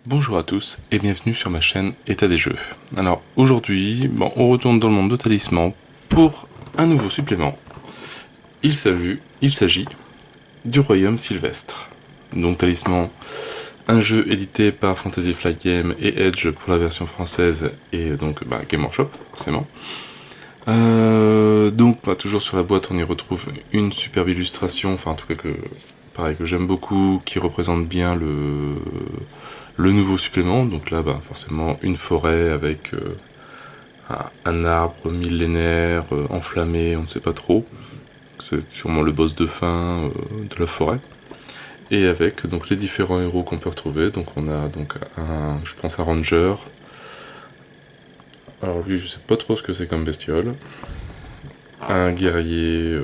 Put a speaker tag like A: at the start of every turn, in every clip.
A: Bonjour à tous et bienvenue sur ma chaîne État des jeux. Alors aujourd'hui, on retourne dans le monde de Talisman pour un nouveau supplément. Il s'agit du Royaume Sylvestre. Donc Talisman, un jeu édité par Fantasy Flight Games et Edge pour la version française et donc Game Workshop forcément. Toujours sur la boîte on y retrouve une superbe illustration, enfin en tout cas que j'aime beaucoup, qui représente bien le nouveau supplément. Donc là forcément une forêt avec un arbre millénaire enflammé, on ne sait pas trop, c'est sûrement le boss de fin de la forêt, et avec donc les différents héros qu'on peut retrouver. Donc on a donc je pense un ranger. Alors lui je sais pas trop ce que c'est comme bestiole. Un guerrier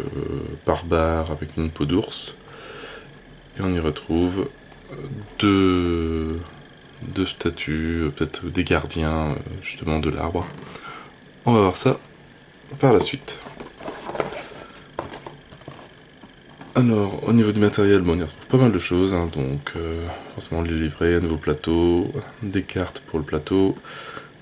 A: barbare avec une peau d'ours. Et on y retrouve deux statues, peut-être des gardiens justement de l'arbre. On va voir ça par la suite. Alors au niveau du matériel, on y retrouve pas mal de choses, donc forcément les livrets, un nouveau plateau, des cartes pour le plateau,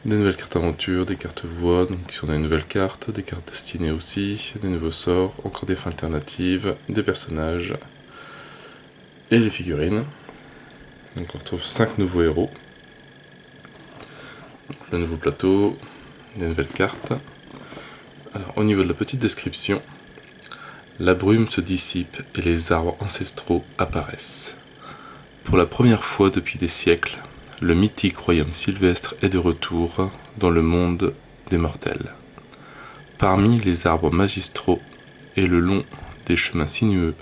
A: des nouvelles cartes aventure, des cartes voix, donc qui sont des nouvelles cartes, des cartes destinées aussi, des nouveaux sorts, encore des fins alternatives, des personnages et les figurines. Donc on retrouve 5 nouveaux héros, le nouveau plateau, des nouvelles cartes. Alors au niveau de la petite description, la brume se dissipe et les arbres ancestraux apparaissent. Pour la première fois depuis des siècles, le mythique royaume sylvestre est de retour dans le monde des mortels. Parmi les arbres magistraux et le long des chemins sinueux,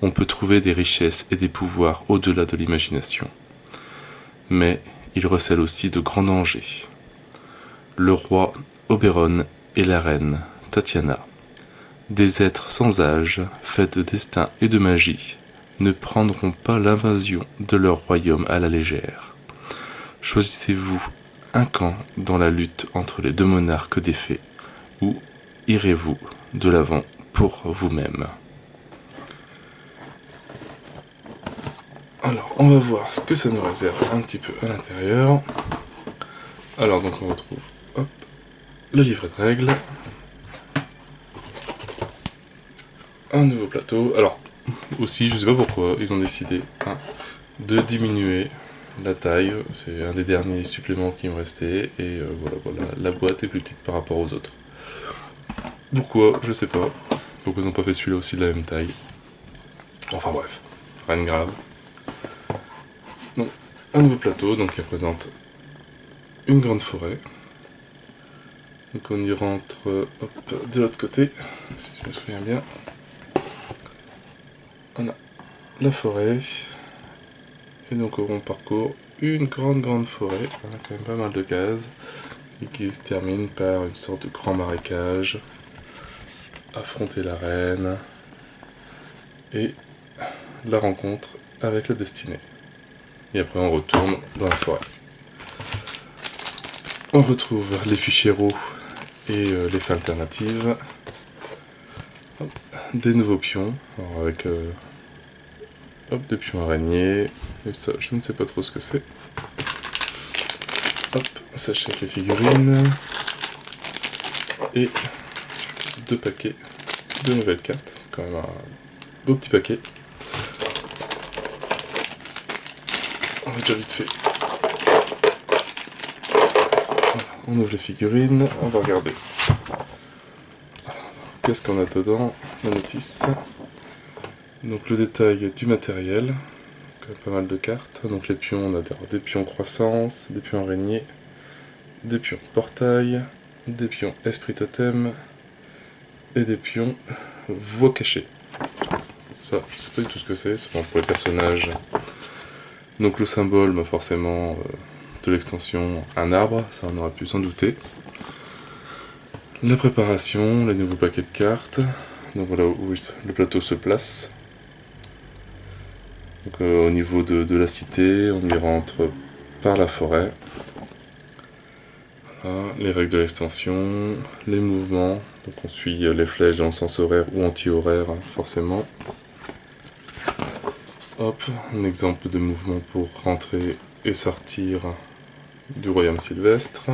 A: on peut trouver des richesses et des pouvoirs au-delà de l'imagination. Mais il recèle aussi de grands dangers. Le roi Oberon et la reine Tatiana, des êtres sans âge, faits de destin et de magie, ne prendront pas l'invasion de leur royaume à la légère. Choisissez-vous un camp dans la lutte entre les deux monarques des fées, ou irez-vous de l'avant pour vous-même? Alors, on va voir ce que ça nous réserve un petit peu à l'intérieur. Alors, donc on retrouve le livret de règles, un nouveau plateau. Alors, aussi, je sais pas pourquoi, ils ont décidé de diminuer la taille. C'est un des derniers suppléments qui me restait. Et voilà, la boîte est plus petite par rapport aux autres. Pourquoi? Je sais pas. Pourquoi ils n'ont pas fait celui-là aussi de la même taille? Enfin bref, rien de grave. Donc, un nouveau plateau donc, qui représente une grande forêt. Donc on y rentre de l'autre côté, si je me souviens bien. On a la forêt. Et donc on parcourt une grande forêt, quand même pas mal de cases, et qui se termine par une sorte de grand marécage, affronter la reine, et la rencontre avec la destinée. Et après on retourne dans la forêt. On retrouve les fichieros et les fins alternatives. Des nouveaux pions, alors avec des pions araignées, et ça je ne sais pas trop ce que c'est. Hop, sachet avec les figurines, et 2 paquets de nouvelles cartes, quand même un beau petit paquet. On va déjà vite fait. On ouvre les figurines, on va regarder. Qu'est-ce qu'on a dedans? La notice. Donc le détail du matériel, pas mal de cartes. Donc les pions, on a des pions croissance, des pions araignées, des pions portail, des pions esprit totem et des pions voix cachée. Ça, je sais pas du tout ce que c'est pour les personnages. Donc le symbole, forcément, de l'extension, un arbre, ça on aurait pu s'en douter. La préparation, les nouveaux paquets de cartes, donc voilà où le plateau se place. Donc, au niveau de la cité, on y rentre par la forêt. Voilà, les règles de l'extension, les mouvements, donc on suit les flèches dans le sens horaire ou anti-horaire, forcément. Hop, un exemple de mouvement pour rentrer et sortir du royaume sylvestre.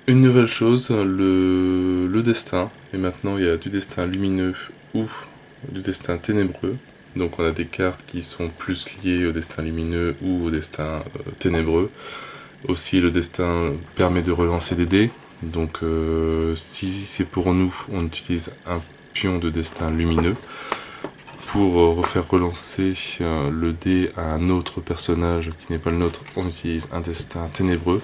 A: Une nouvelle chose, le destin. Et maintenant, il y a du destin lumineux ou du destin ténébreux. Donc on a des cartes qui sont plus liées au destin lumineux ou au destin ténébreux. Aussi, le destin permet de relancer des dés. Donc si c'est pour nous, on utilise un pion de destin lumineux. Pour refaire relancer le dé à un autre personnage qui n'est pas le nôtre, on utilise un destin ténébreux.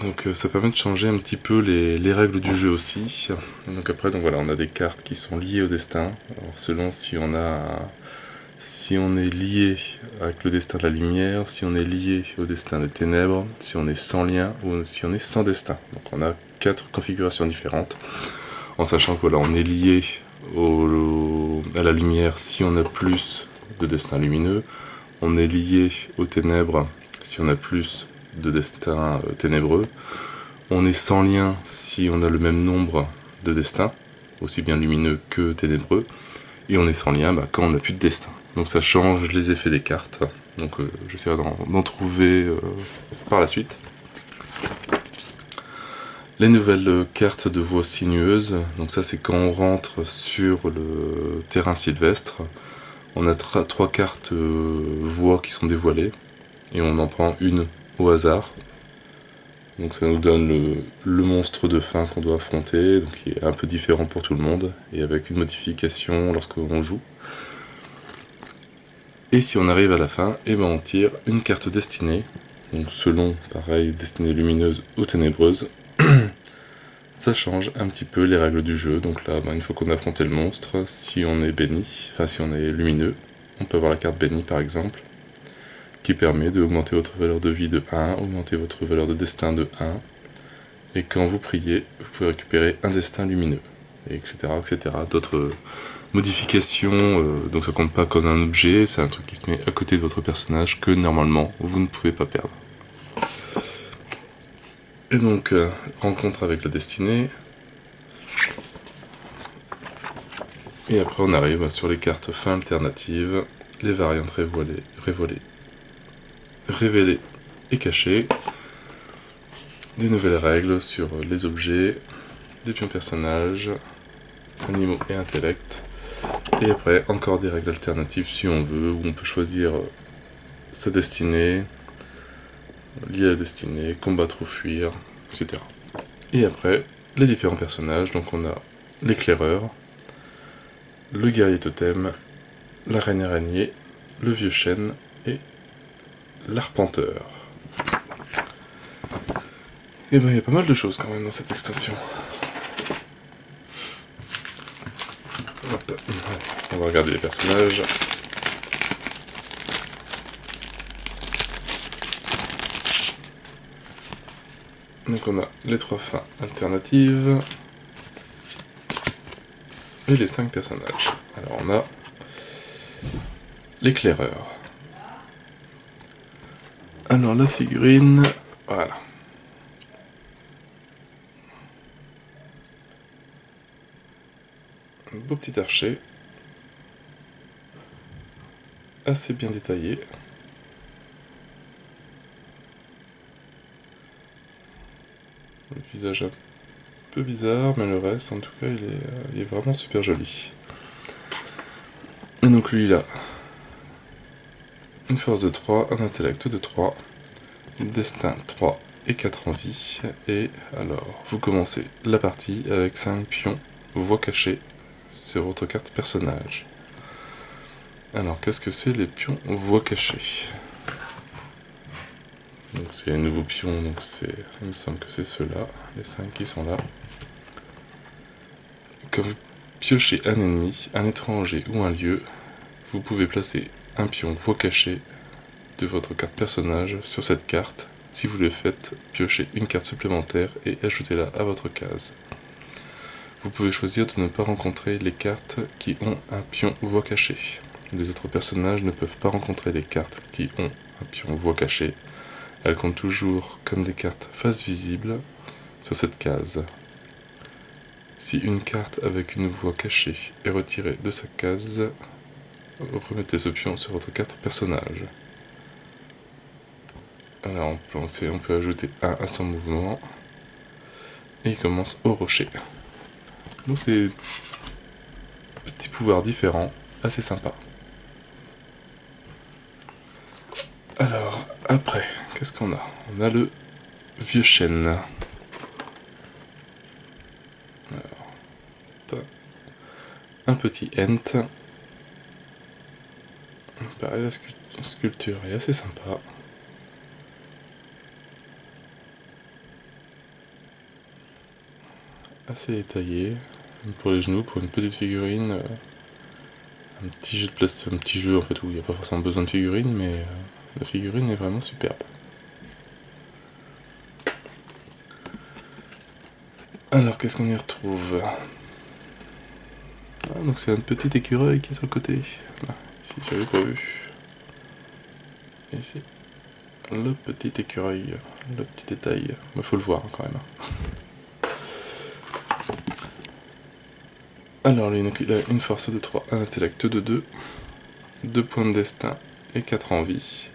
A: Donc ça permet de changer un petit peu les règles du jeu aussi. Et donc après, donc voilà, on a des cartes qui sont liées au destin. Alors, selon si on est lié avec le destin de la lumière, si on est lié au destin des ténèbres, si on est sans lien ou si on est sans destin. Donc on a 4 configurations différentes. En sachant que voilà, on est lié à la lumière si on a plus de destin lumineux. On est lié aux ténèbres si on a plus de destin ténébreux. On est sans lien si on a le même nombre de destins, aussi bien lumineux que ténébreux. Et on est sans lien quand on n'a plus de destin. Donc ça change les effets des cartes. Donc j'essaierai d'en trouver par la suite. Les nouvelles cartes de voies sinueuses. Donc ça c'est quand on rentre sur le terrain sylvestre. On a 3 cartes voies qui sont dévoilées. Et on en prend une au hasard. Donc ça nous donne le monstre de fin qu'on doit affronter, donc qui est un peu différent pour tout le monde, et avec une modification lorsqu'on joue. Et si on arrive à la fin, et on tire une carte destinée, donc selon, pareil, destinée lumineuse ou ténébreuse. Ça change un petit peu les règles du jeu, donc là, une fois qu'on a affronté le monstre, si on est béni, enfin si on est lumineux, on peut avoir la carte bénie par exemple, qui permet d'augmenter votre valeur de vie de 1, augmenter votre valeur de destin de 1, et quand vous priez, vous pouvez récupérer un destin lumineux, et etc. etc. D'autres modifications, donc ça compte pas comme un objet, c'est un truc qui se met à côté de votre personnage que normalement vous ne pouvez pas perdre. Et donc, rencontre avec la destinée. Et après on arrive sur les cartes fin alternatives, les variantes révélées et cachées, des nouvelles règles sur les objets, des pions personnages, animaux et intellect, et après encore des règles alternatives si on veut, où on peut choisir sa destinée, lier à la destinée, combattre ou fuir, etc. Et après, les différents personnages, donc on a l'éclaireur, le guerrier totem, la reine araignée, le vieux chêne et l'arpenteur. Et il y a pas mal de choses quand même dans cette extension. Hop. On va regarder les personnages. Donc on a les 3 fins alternatives et les 5 personnages. Alors on a l'éclaireur. Alors la figurine, voilà. Un beau petit archer, assez bien détaillé. Le visage un peu bizarre, mais le reste, en tout cas, il est vraiment super joli. Et donc lui, il a une force de 3, un intellect de 3, destin 3 et 4 en vie. Et alors, vous commencez la partie avec 5 pions, voix cachée, sur votre carte personnage. Alors, qu'est-ce que c'est les pions voix cachée? Donc c'est les nouveaux pions, donc il me semble que c'est ceux-là, les 5 qui sont là. Quand vous piochez un ennemi, un étranger ou un lieu, vous pouvez placer un pion voix cachée de votre carte personnage sur cette carte. Si vous le faites, piochez une carte supplémentaire et ajoutez-la à votre case. Vous pouvez choisir de ne pas rencontrer les cartes qui ont un pion voix cachée. Les autres personnages ne peuvent pas rencontrer les cartes qui ont un pion voix cachée. Elles comptent toujours comme des cartes face visible sur cette case. Si une carte avec une voix cachée est retirée de sa case, remettez ce pion sur votre carte personnage. Alors on peut ajouter 1 à son mouvement. Et il commence au rocher. Donc c'est petit pouvoir différent, assez sympa. Alors après, qu'est-ce qu'on a? On a le vieux chêne. Alors, un petit ent. Pareil, la sculpture est assez sympa. Assez détaillé. Pour les genoux, pour une petite figurine, un petit jeu de place, un petit jeu en fait où il n'y a pas forcément besoin de figurine, mais la figurine est vraiment superbe. Alors qu'est-ce qu'on y retrouve? Ah, donc c'est un petit écureuil qui est sur le côté. Ah, ici j'avais pas vu. Et ici, le petit écureuil, le petit détail. Il faut le voir quand même. Alors lui, il a une force de 3, un intellect de 2, 2 points de destin et 4 en vie.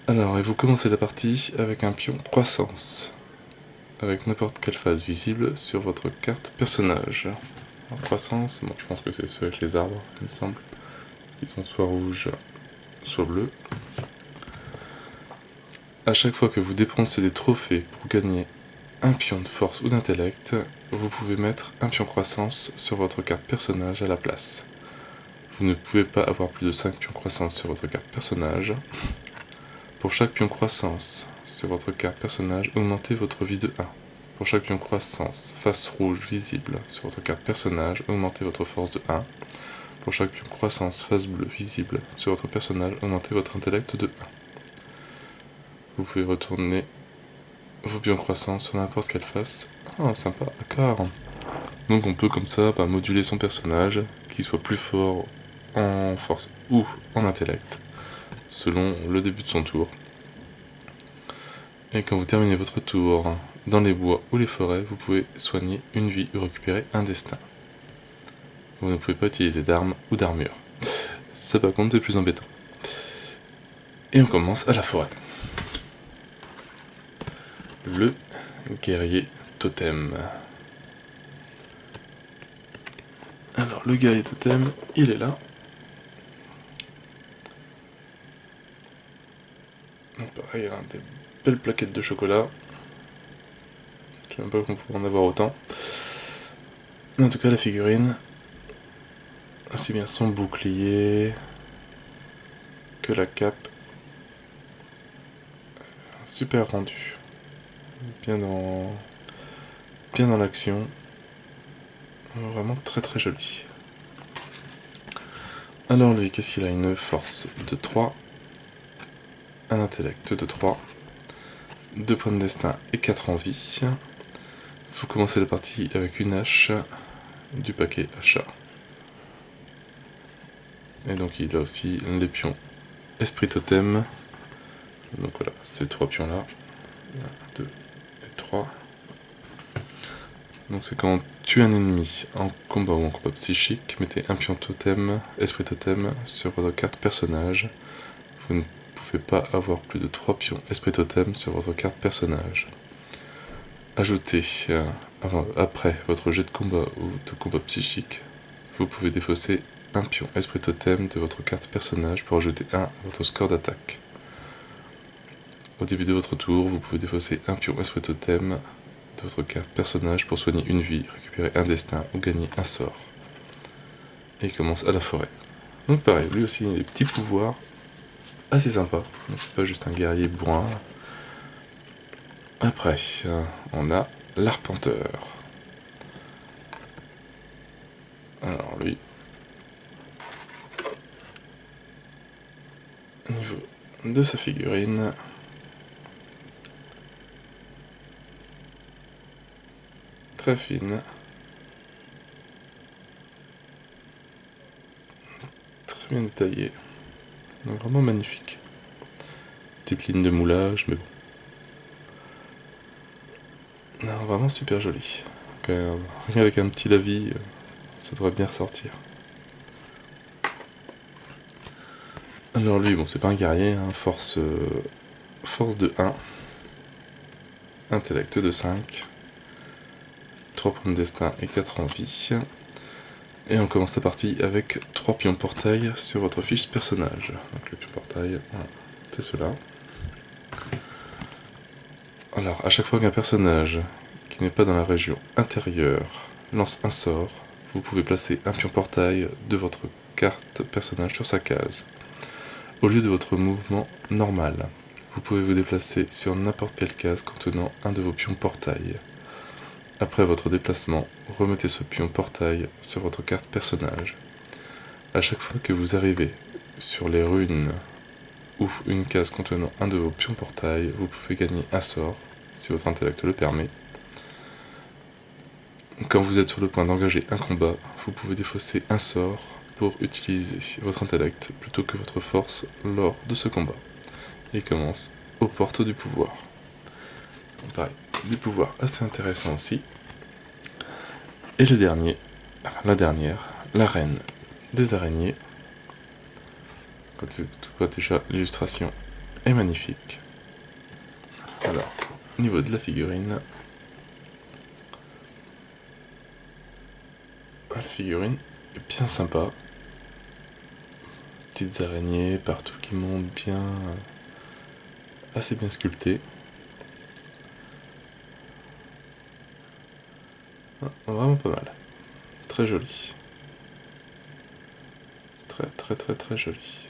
A: Alors, et vous commencez la partie avec un pion croissance, avec n'importe quelle phase visible sur votre carte personnage. Alors, croissance, bon, je pense que c'est ceux avec les arbres, il me semble. Ils sont soit rouges, soit bleus. A chaque fois que vous dépensez des trophées pour gagner un pion de force ou d'intellect, vous pouvez mettre un pion croissance sur votre carte personnage à la place. Vous ne pouvez pas avoir plus de 5 pions croissance sur votre carte personnage. Pour chaque pion croissance sur votre carte personnage, augmentez votre vie de 1. Pour chaque pion croissance face rouge visible sur votre carte personnage, augmentez votre force de 1. Pour chaque pion croissance face bleue visible sur votre personnage, augmentez votre intellect de 1. Vous pouvez retourner vos pions croissance sur n'importe quelle face. Ah, sympa, d'accord. Donc on peut comme ça moduler son personnage, qu'il soit plus fort en force ou en intellect, selon le début de son tour. Et quand vous terminez votre tour dans les bois ou les forêts, vous pouvez soigner une vie ou récupérer un destin. Vous ne pouvez pas utiliser d'armes ou d'armure. Ça par contre c'est plus embêtant. Et on commence à la forêt. Le guerrier totem. Alors le guerrier totem, il est là. Donc, pareil, il a des belles plaquettes de chocolat. Je sais même pas qu'on pourrait en avoir autant. Mais en tout cas la figurine, aussi bien son bouclier que la cape, super rendu, bien dans l'action, vraiment très très joli. Alors lui, qu'est-ce qu'il a? Une force de 3, un intellect de 3, 2 points de destin et 4 en vie. Vous commencez la partie avec une hache du paquet achat. Et donc il a aussi les pions esprit totem. Donc voilà, ces 3 pions là. 1, 2 et 3. Donc c'est quand on tue un ennemi en combat ou en combat psychique, mettez un pion totem, esprit totem sur votre carte personnage. Vous ne pouvez pas avoir plus de 3 pions esprit totem sur votre carte personnage. Ajoutez, après votre jet de combat ou de combat psychique, vous pouvez défausser un pion esprit totem de votre carte personnage pour ajouter 1 à votre score d'attaque. Au début de votre tour, vous pouvez défausser un pion esprit totem de votre carte personnage pour soigner une vie, récupérer un destin ou gagner un sort. Et il commence à la forêt. Donc pareil, lui aussi il a des petits pouvoirs assez sympas. C'est pas juste un guerrier bourrin. Après, on a l'arpenteur. Alors lui, au niveau de sa figurine, très fine, très bien détaillée, donc vraiment magnifique. Petite ligne de moulage, mais bon. Non, vraiment super joli. Rien avec un petit lavis, ça devrait bien ressortir. Alors lui, bon, c'est pas un guerrier, hein, force de 1, intellect de 5, 3 points de destin et 4 en vie. Et on commence la partie avec 3 pions portail sur votre fiche personnage. Donc le pion portail, voilà, c'est cela. Alors, à chaque fois qu'un personnage qui n'est pas dans la région intérieure lance un sort, vous pouvez placer un pion portail de votre carte personnage sur sa case. Au lieu de votre mouvement normal, vous pouvez vous déplacer sur n'importe quelle case contenant un de vos pions portail. Après votre déplacement, remettez ce pion portail sur votre carte personnage. À chaque fois que vous arrivez sur les runes ou une case contenant un de vos pions portail, vous pouvez gagner un sort, si votre intellect le permet. Quand vous êtes sur le point d'engager un combat, vous pouvez défausser un sort pour utiliser votre intellect plutôt que votre force lors de ce combat. Et commence aux portes du pouvoir. Pareil, des pouvoirs assez intéressants aussi. Et le dernier, la dernière, la reine des araignées. Déjà, l'illustration est magnifique. Alors, au niveau de la figurine, la figurine est bien sympa. Petites araignées partout qui montent bien, assez bien sculptées. Vraiment pas mal. Très joli. Très joli.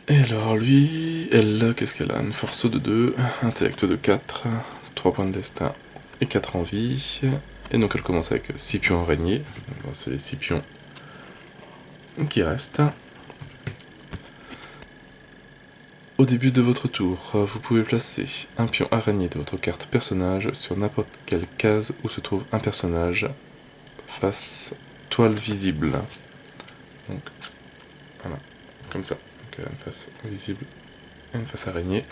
A: Et alors lui, elle, qu'est-ce qu'elle a? Une force de 2, intellect de 4, 3 points de destin et 4 en vie. Et donc elle commence avec 6 pions araignées. C'est les 6 pions qui restent. Au début de votre tour, vous pouvez placer un pion araignée de votre carte personnage sur n'importe quelle case où se trouve un personnage face toile visible. Donc voilà, comme ça. Donc une face visible et une face araignée.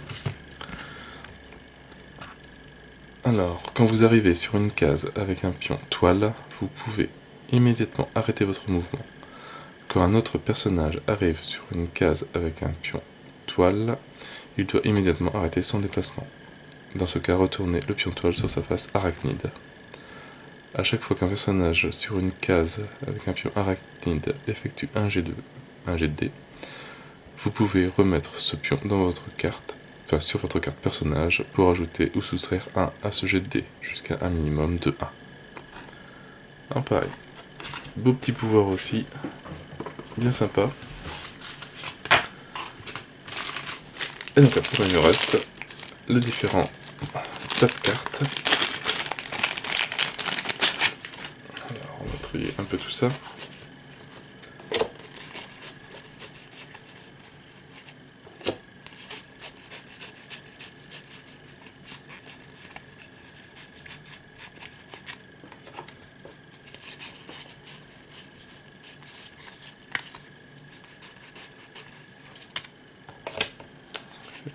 A: Alors, quand vous arrivez sur une case avec un pion toile, vous pouvez immédiatement arrêter votre mouvement. Quand un autre personnage arrive sur une case avec un pion toile, il doit immédiatement arrêter son déplacement. Dans ce cas, retournez le pion toile sur sa face arachnide. A chaque fois qu'un personnage sur une case avec un pion arachnide effectue un jet de dés, vous pouvez remettre ce pion dans votre carte, sur votre carte personnage, pour ajouter ou soustraire 1 à ce jet de dés, jusqu'à un minimum de 1. Ah, pareil. Beau petit pouvoir aussi, bien sympa. Et donc après, il nous reste les différents tas de cartes. Alors, on va trier un peu tout ça.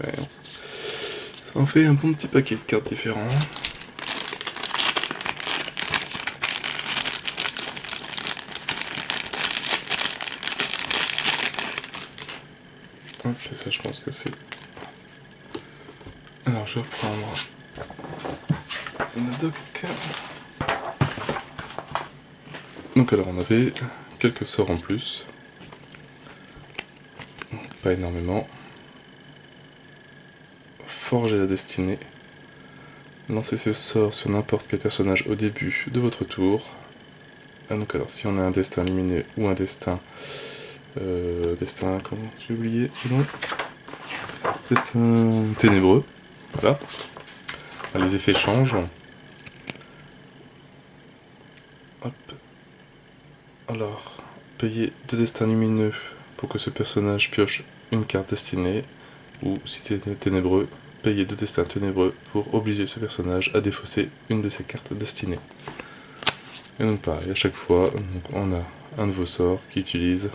A: Ouais. Ça en fait un bon petit paquet de cartes différents. Hop, et ça je pense que c'est... Alors je vais reprendre le doc. Donc alors on avait quelques sorts en plus. Pas énormément. Forger la destinée. Lancez ce sort sur n'importe quel personnage au début de votre tour. Ah, donc alors si on a un destin lumineux ou un destin... comment j'ai oublié? Non. Destin ténébreux. Voilà. Les effets changent. Hop. Alors, payez 2 destins lumineux pour que ce personnage pioche une carte destinée. Ou si c'est ténébreux, payez 2 destins ténébreux pour obliger ce personnage à défausser une de ses cartes destinées. Et donc pareil, à chaque fois, donc on a un nouveau sort qui utilise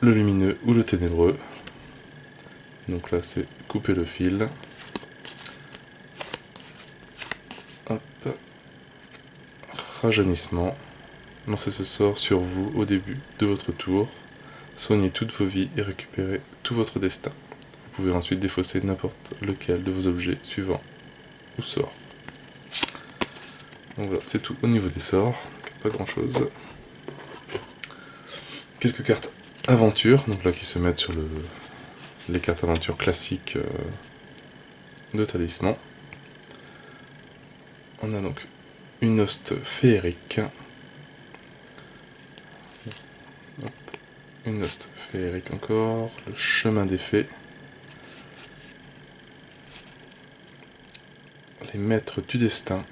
A: le lumineux ou le ténébreux. Donc là c'est couper le fil. Hop. Rajeunissement. Lancez ce sort sur vous au début de votre tour. Soignez toutes vos vies et récupérez tout votre destin. Vous pouvez ensuite défausser n'importe lequel de vos objets suivants ou sorts. Donc voilà, c'est tout au niveau des sorts, pas grand chose. Quelques cartes aventure, donc là qui se mettent sur les cartes aventure classiques de talisman. On a donc une hoste féerique. Une hoste féerique encore, le chemin des fées. Les maîtres du destin.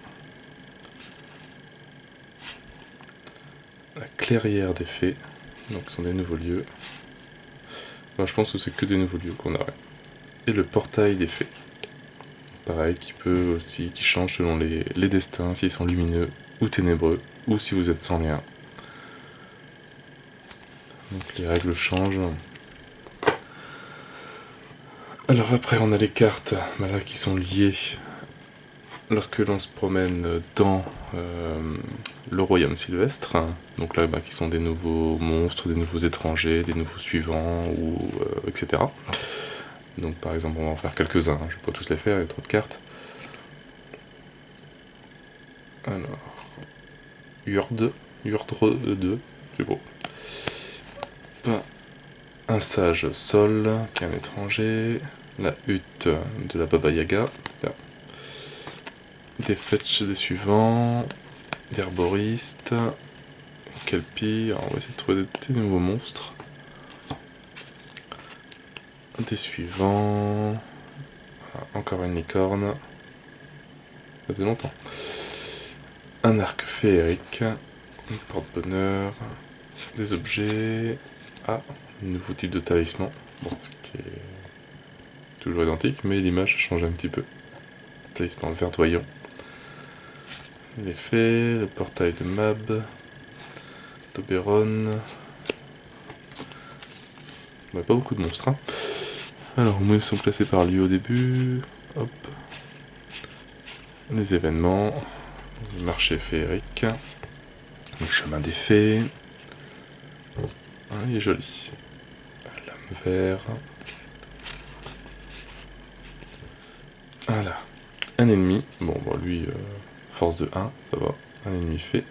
A: La clairière des fées. Donc ce sont des nouveaux lieux. Enfin, je pense que c'est que des nouveaux lieux qu'on a. Et le portail des fées. Pareil, qui change selon les destins, s'ils sont lumineux ou ténébreux, ou si vous êtes sans lien. Donc les règles changent. Alors après on a les cartes là, qui sont liées lorsque l'on se promène dans le royaume sylvestre. Donc là qui sont des nouveaux monstres, des nouveaux étrangers, des nouveaux suivants, etc. Donc par exemple on va en faire quelques-uns, je ne vais pas tous les faire, il y a trop de cartes. Alors, Urdre 2, c'est beau. Un sage sol, qui est un étranger. La hutte de la Baba Yaga. Des fetch des suivants. Des herboristes. Kelpie. Alors on va essayer de trouver des petits nouveaux monstres. Des suivants. Voilà, encore une licorne. Ça fait longtemps. Un arc féerique. Une porte-bonheur. Des objets. Ah, un nouveau type de talisman. Bon, ce qui est toujours identique, mais l'image change un petit peu. Talisman verdoyant. Les fées, le portail de Mab. Toberon. On n'a pas beaucoup de monstres. Hein. Alors, ils sont classés par lieu au début. Hop. Les événements. Le marché féerique. Le chemin des fées. Ah, il est joli. Lame vert. Voilà. Un ennemi. Bon, lui, force de 1, ça va. Un ennemi fait.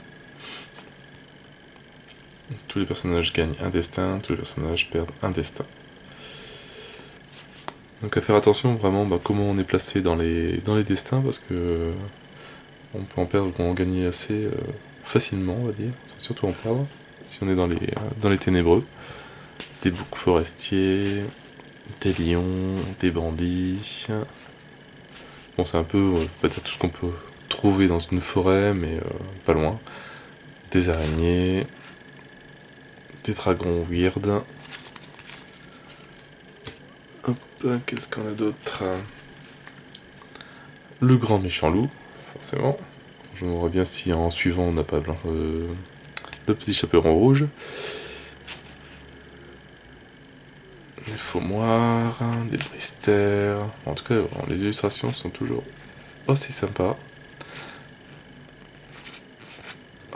A: Tous les personnages gagnent un destin, tous les personnages perdent un destin. Donc à faire attention vraiment comment on est placé dans les destins, parce que on peut en perdre ou en gagner assez facilement, on va dire. Surtout en perdre, si on est dans les ténébreux. Des boucs forestiers, des lions, des bandits. Bon, c'est un peu peut-être tout ce qu'on peut trouver dans une forêt, mais pas loin. Des araignées, des dragons weird. Hop, qu'est-ce qu'on a d'autre? Le grand méchant loup, forcément. Je me vois bien si en suivant on n'a pas le petit chaperon rouge. Des faux-moires, des bristères. En tout cas, les illustrations sont toujours aussi sympas.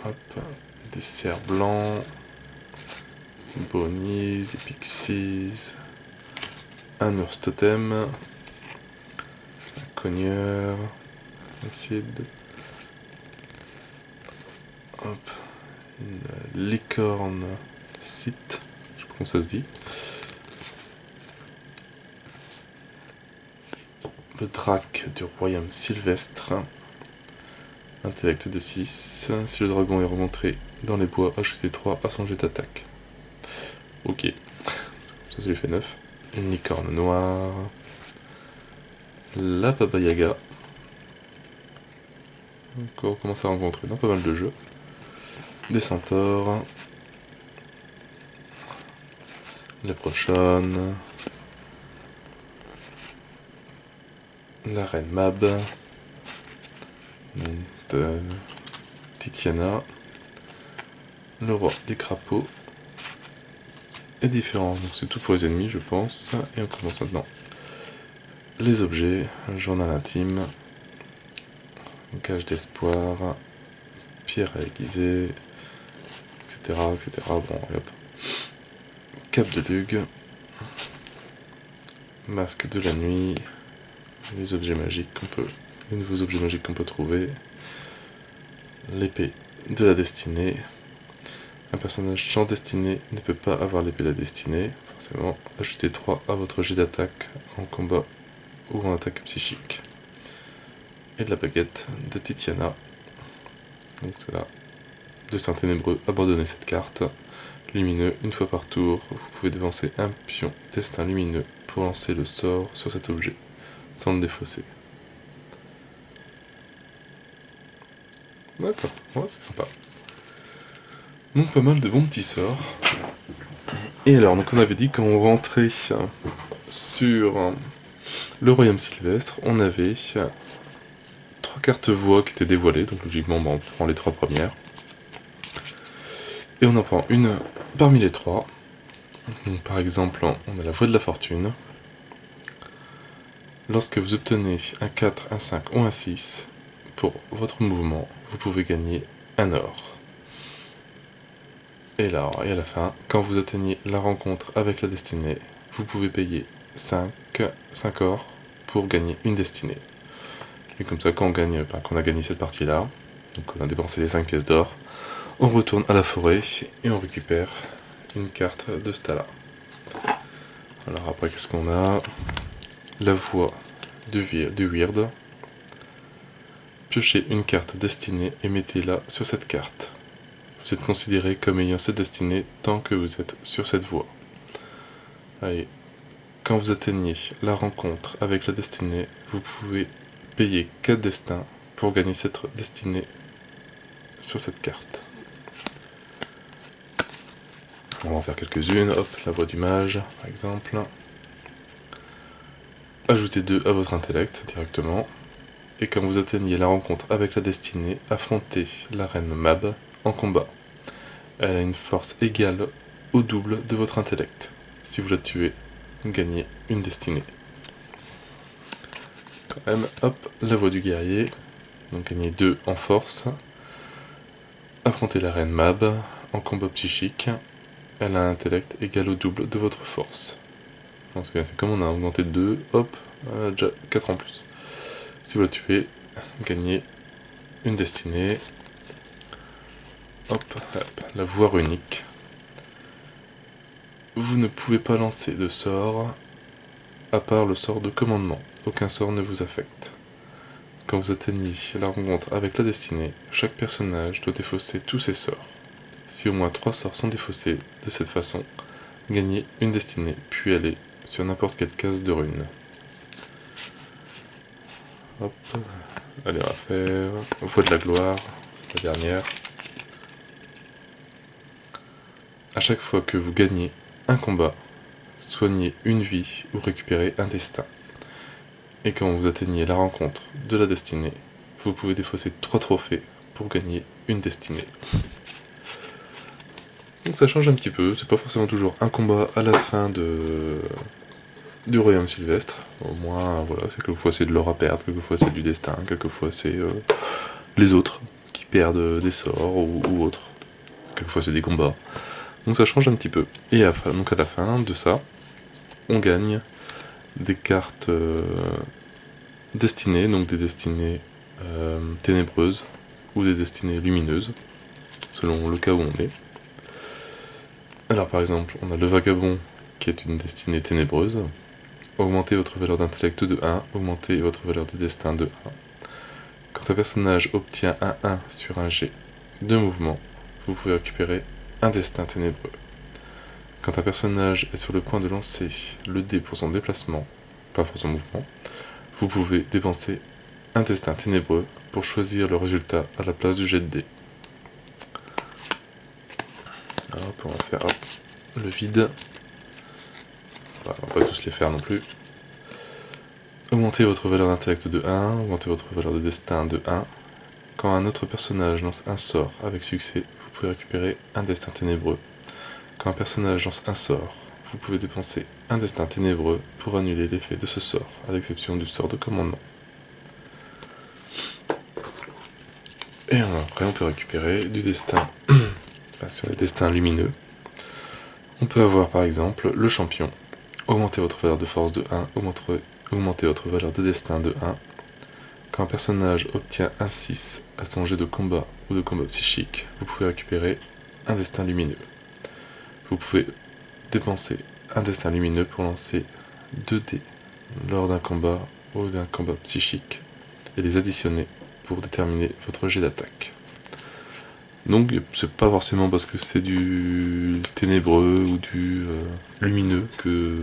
A: Hop, des cerfs blancs, bonnies, des pixies, un ours totem, un cogneur, un cid. Hop, une licorne cite, je sais pas comment ça se dit. Le drac du royaume sylvestre. Intellect de 6. Si le dragon est remonté dans les bois, ajoutez 3 à son jet d'attaque. Ok. Ça lui fait 9. Une licorne noire. La Baba Yaga. On commence à rencontrer dans pas mal de jeux. Des centaures. Les prochaines. La reine Mab. Titiana. Le roi des crapauds. Et différents. Donc c'est tout pour les ennemis, je pense. Et on commence maintenant. Les objets. Journal intime. Cage d'espoir. Pierre à aiguiser. etc. etc. Bon, hop. Cape de Lug. Masque de la nuit. Les objets magiques qu'on peut... Les nouveaux objets magiques qu'on peut trouver. L'épée de la destinée. Un personnage sans destinée ne peut pas avoir l'épée de la destinée. Forcément, ajoutez 3 à votre jet d'attaque en combat ou en attaque psychique. Et de la baguette de Titiana. Donc c'est là. Destin ténébreux, abandonnez cette carte. Lumineux, une fois par tour, vous pouvez dépenser un pion destin lumineux pour lancer le sort sur cet objet, sans le défausser. D'accord, ouais, c'est sympa. Donc pas mal de bons petits sorts. Et alors, donc on avait dit quand on rentrait sur le royaume sylvestre, on avait 3 cartes voix qui étaient dévoilées, donc logiquement on prend les 3 premières. Et on en prend une parmi les 3. Donc par exemple, on a la voie de la fortune. Lorsque vous obtenez un 4, un 5 ou un 6 pour votre mouvement, vous pouvez gagner un or. Et là, et à la fin, quand vous atteignez la rencontre avec la destinée, vous pouvez payer 5 or pour gagner une destinée. Et comme ça, quand on a gagné cette partie-là, donc on a dépensé les 5 pièces d'or, on retourne à la forêt et on récupère une carte de Stala. Alors après, qu'est-ce qu'on a? La voie du Weird. Piochez une carte destinée et mettez-la sur cette carte. Vous êtes considéré comme ayant cette destinée tant que vous êtes sur cette voie. Allez. Quand vous atteignez la rencontre avec la destinée, vous pouvez payer 4 destins pour gagner cette destinée sur cette carte. On va en faire quelques-unes. Hop, la voie du mage, par exemple. Ajoutez 2 à votre intellect directement. Et quand vous atteignez la rencontre avec la destinée, affrontez la reine Mab en combat. Elle a une force égale au double de votre intellect. Si vous la tuez, gagnez une destinée. Quand même, hop, la voie du guerrier. Donc gagnez 2 en force. Affrontez la reine Mab en combat psychique. Elle a un intellect égal au double de votre force. Donc c'est comme on a augmenté de 2, hop, elle a déjà 4 en plus. Si vous la tuez, gagnez une destinée. Hop, hop, la voie runique. Vous ne pouvez pas lancer de sort à part le sort de commandement. Aucun sort ne vous affecte. Quand vous atteignez la rencontre avec la destinée, chaque personnage doit défausser tous ses sorts. Si au moins 3 sorts sont défaussés de cette façon, gagnez une destinée, puis allez sur n'importe quelle case de rune. Hop, allez on va faire voie de la gloire, c'est la dernière. À chaque fois que vous gagnez un combat, soignez une vie ou récupérez un destin. Et quand vous atteignez la rencontre de la destinée, vous pouvez défausser 3 trophées pour gagner une destinée. Donc ça change un petit peu, c'est pas forcément toujours un combat à la fin du royaume sylvestre. Au moins, voilà, c'est quelquefois c'est de l'or à perdre, quelquefois c'est du destin, quelquefois c'est les autres qui perdent des sorts ou autres. Quelquefois c'est des combats. Donc ça change un petit peu. Et donc à la fin de ça, on gagne des cartes destinées, donc des destinées ténébreuses ou des destinées lumineuses, selon le cas où on est. Alors par exemple, on a le vagabond qui est une destinée ténébreuse. Augmentez votre valeur d'intellect de 1, augmentez votre valeur de destin de 1. Quand un personnage obtient un 1 sur un jet de mouvement, vous pouvez récupérer un destin ténébreux. Quand un personnage est sur le point de lancer le dé pour son déplacement, pas pour son mouvement, vous pouvez dépenser un destin ténébreux pour choisir le résultat à la place du jet de dé. Hop, on va faire le vide. On va pas tous les faire non plus. Augmentez votre valeur d'intellect de 1, augmentez votre valeur de destin de 1. Quand un autre personnage lance un sort avec succès, vous pouvez récupérer un destin ténébreux. Quand un personnage lance un sort, vous pouvez dépenser un destin ténébreux pour annuler l'effet de ce sort, à l'exception du sort de commandement. Et après on peut récupérer du destin enfin, sur les destins lumineux. On peut avoir par exemple le champion, augmenter votre valeur de force de 1, augmenter votre valeur de destin de 1. Quand un personnage obtient un 6 à son jet de combat ou de combat psychique, vous pouvez récupérer un destin lumineux. Vous pouvez dépenser un destin lumineux pour lancer 2 dés lors d'un combat ou d'un combat psychique et les additionner pour déterminer votre jet d'attaque. Donc c'est pas forcément parce que c'est du ténébreux ou du lumineux que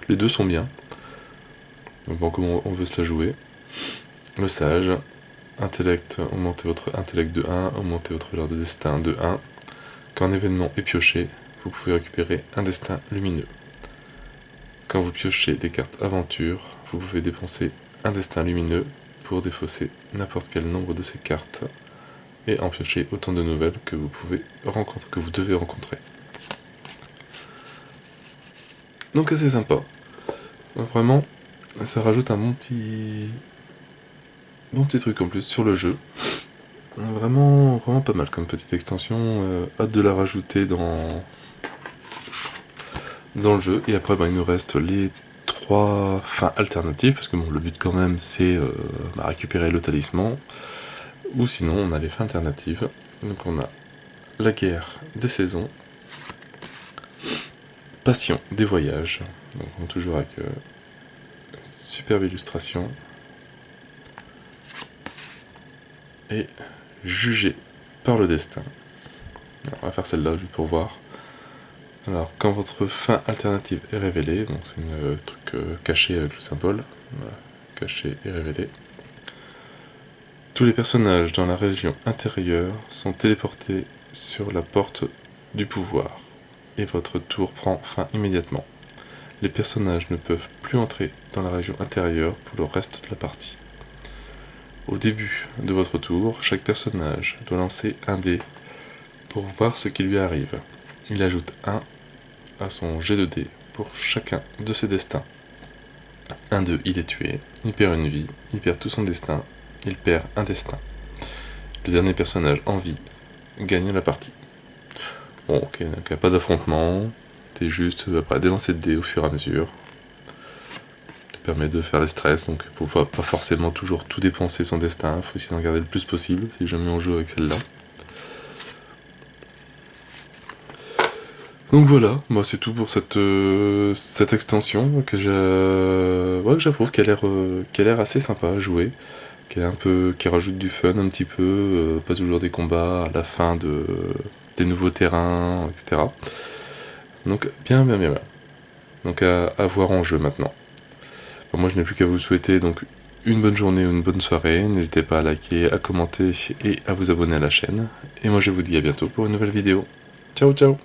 A: les deux sont bien. Donc bon, comment on veut se la jouer. Le sage, intellect, augmentez votre intellect de 1, augmentez votre valeur de destin de 1. Quand un événement est pioché, vous pouvez récupérer un destin lumineux. Quand vous piochez des cartes aventure, vous pouvez dépenser un destin lumineux pour défausser n'importe quel nombre de ces cartes et en piocher autant de nouvelles que vous pouvez rencontrer, que vous devez rencontrer. Donc assez sympa. Vraiment, ça rajoute un bon petit truc en plus sur le jeu. Vraiment pas mal comme petite extension. Hâte de la rajouter dans le jeu. Et après, il nous reste les 3 fins alternatives, parce que bon, le but quand même, c'est récupérer le talisman. Ou sinon, on a les fins alternatives. Donc on a la guerre des saisons, passion des voyages. Donc on toujours avec une superbe illustration. Et jugé par le destin. Alors, on va faire celle-là juste pour voir. Alors, quand votre fin alternative est révélée, donc c'est un truc caché avec le symbole, voilà, caché et révélé. Tous les personnages dans la région intérieure sont téléportés sur la porte du pouvoir, et votre tour prend fin immédiatement. Les personnages ne peuvent plus entrer dans la région intérieure pour le reste de la partie. Au début de votre tour, chaque personnage doit lancer un dé pour voir ce qui lui arrive. Il ajoute 1 à son jet de dés pour chacun de ses destins. 1-2, il est tué, il perd une vie, il perd tout son destin, il perd un destin. Le dernier personnage en vie gagne la partie. Bon, ok, donc il n'y a pas d'affrontement, t'es juste à délancer de dés au fur et à mesure. Ça permet de faire le stress, donc il ne faut pas forcément toujours tout dépenser son destin, il faut essayer d'en garder le plus possible, si jamais on joue avec celle-là. Donc voilà, moi c'est tout pour cette extension que j'approuve, qui a l'air assez sympa à jouer, qui rajoute du fun un petit peu, pas toujours des combats à la fin des nouveaux terrains, etc. Donc bien. Donc à voir en jeu maintenant. Bon, moi je n'ai plus qu'à vous souhaiter donc une bonne journée ou une bonne soirée, n'hésitez pas à liker, à commenter et à vous abonner à la chaîne. Et moi je vous dis à bientôt pour une nouvelle vidéo. Ciao ciao.